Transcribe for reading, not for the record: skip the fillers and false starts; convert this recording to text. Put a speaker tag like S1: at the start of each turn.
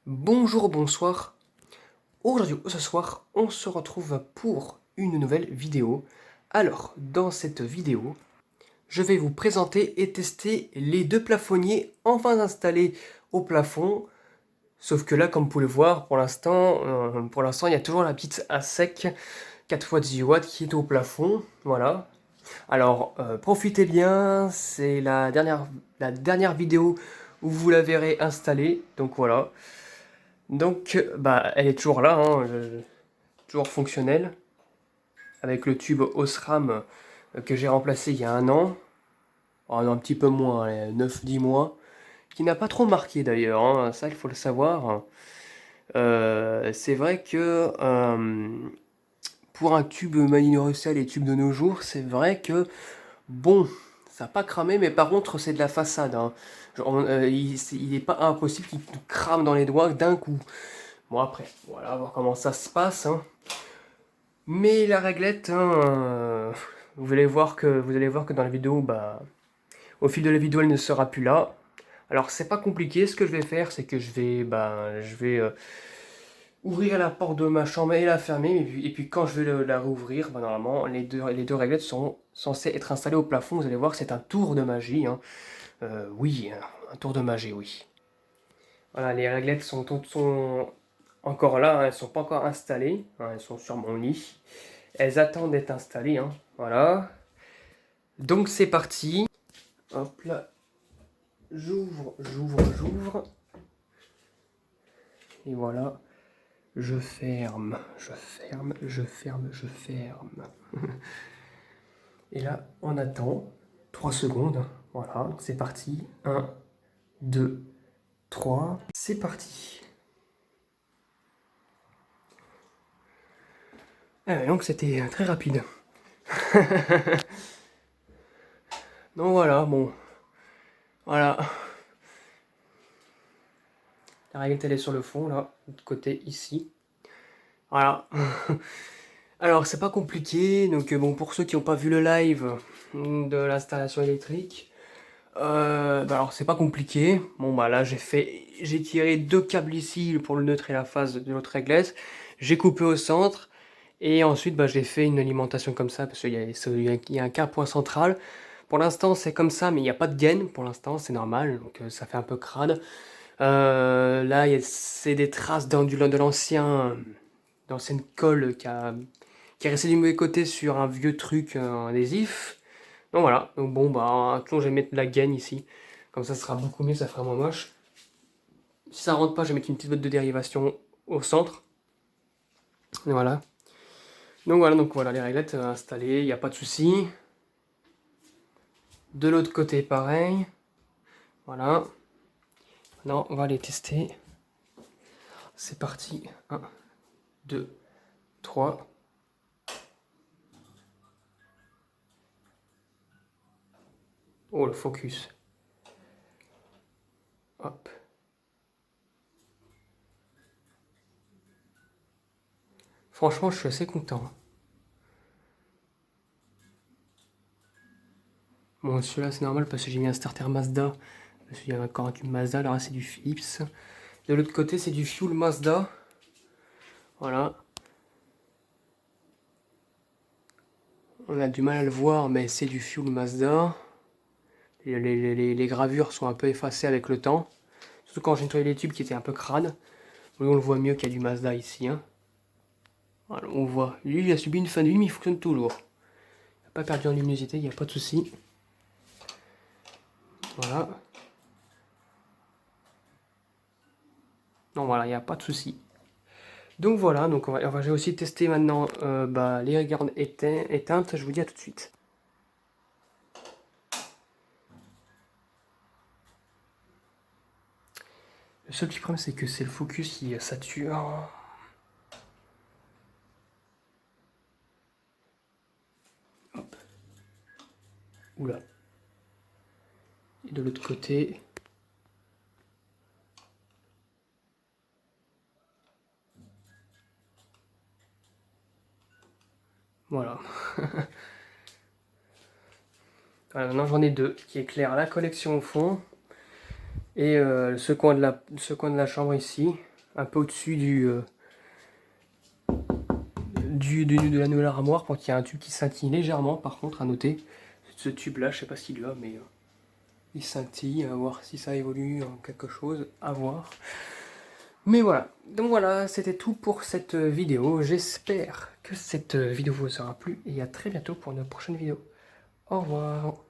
S1: Bonjour, bonsoir. Aujourd'hui, ce soir, on se retrouve pour une nouvelle vidéo. Alors, dans cette vidéo, je vais vous présenter et tester les deux plafonniers enfin installés au plafond. Sauf que là, comme vous pouvez le voir, pour l'instant, il y a toujours la petite à sec 4 x 18 watts qui est au plafond. Voilà. Alors, profitez bien, c'est la dernière vidéo où vous la verrez installée. Donc voilà. Donc, bah, elle est toujours là, hein, toujours fonctionnelle, avec le tube Osram que j'ai remplacé il y a un an, un petit peu moins, 9-10 mois, qui n'a pas trop marqué d'ailleurs, hein, ça il faut le savoir. C'est vrai que pour un tube Malino Russell et tube de nos jours, c'est vrai que, bon, ça n'a pas cramé, mais par contre c'est de la façade, hein. Il n'est pas impossible qu'il te crame dans les doigts d'un coup. Bon après, voilà, voir comment ça se passe, hein. Mais la réglette, hein, vous allez voir que dans la vidéo, bah, au fil de la vidéo, elle ne sera plus là. Alors c'est pas compliqué. Ce que je vais faire, c'est que je vais ouvrir la porte de ma chambre et la fermer. Et puis quand je vais la rouvrir, bah, normalement, les deux réglettes sont censées être installées au plafond. Vous allez voir, c'est un tour de magie, hein. Oui, un tour de magie, oui. Voilà, les réglettes sont encore là, hein, elles sont pas encore installées, hein, elles sont sur mon lit. Elles attendent d'être installées, hein, voilà. Donc c'est parti. Hop là, j'ouvre. Et voilà, je ferme. Et là, on attend 3 secondes. Voilà, donc c'est parti. 1, 2, 3. C'est parti. Donc c'était très rapide. Donc voilà, bon. Voilà. La réglette elle est sur le fond, là, de côté, ici. Voilà. Alors, c'est pas compliqué. Donc, bon, pour ceux qui n'ont pas vu le live de l'installation électrique, bah alors c'est pas compliqué. Bon, bah là, j'ai tiré 2 câbles ici pour le neutre et la phase de l'autre réglette. J'ai coupé au centre. Et ensuite, bah, j'ai fait une alimentation comme ça parce qu'il y a un câble point central. Pour l'instant, c'est comme ça, mais il n'y a pas de gaine. Pour l'instant, c'est normal. Donc, ça fait un peu crade. Là, c'est des traces de d'ancienne colle qui est restée du mauvais côté sur un vieux truc adhésif. Donc voilà, donc bon, bah, je vais mettre de la gaine ici. Comme ça sera beaucoup mieux, ça fera moins moche. Si ça rentre pas, je vais mettre une petite botte de dérivation au centre. Et voilà. Donc voilà, les réglettes installées, il n'y a pas de souci. De l'autre côté, pareil. Voilà. Maintenant, on va les tester. C'est parti. 1, 2, 3. Oh, le focus. Hop. Franchement, je suis assez content. Bon, celui-là, c'est normal parce que j'ai mis un starter Mazda. Parce qu'il y a encore un Mazda, alors là, c'est du Philips. De l'autre côté, c'est du Fuel Mazda. Voilà. On a du mal à le voir, mais c'est du Fuel Mazda. Les gravures sont un peu effacées avec le temps. Surtout quand j'ai nettoyé les tubes qui étaient un peu crades. Oui, on le voit mieux qu'il y a du Mazda ici, hein. Voilà, on voit. Lui, il a subi une fin de vie, mais il fonctionne toujours. Il n'a pas perdu en luminosité, il n'y a pas de souci. Voilà. Non, voilà, il n'y a pas de souci. Donc voilà, donc j'ai aussi testé maintenant bah, les gardes éteintes. Je vous dis à tout de suite. Le seul petit problème, c'est que c'est le focus qui sature. Hop. Oula. Et de l'autre côté. Voilà. Voilà, maintenant j'en ai deux qui éclairent la collection au fond et ce coin de la chambre ici. un peu au-dessus de la nouvelle armoire, quand il y a un tube qui scintille légèrement, par contre, à noter. Ce tube-là, je sais pas s'il y a, mais il scintille, à voir si ça évolue en quelque chose, à voir. Mais voilà, donc voilà, c'était tout pour cette vidéo. J'espère que cette vidéo vous aura plu et à très bientôt pour une prochaine vidéo. Au revoir.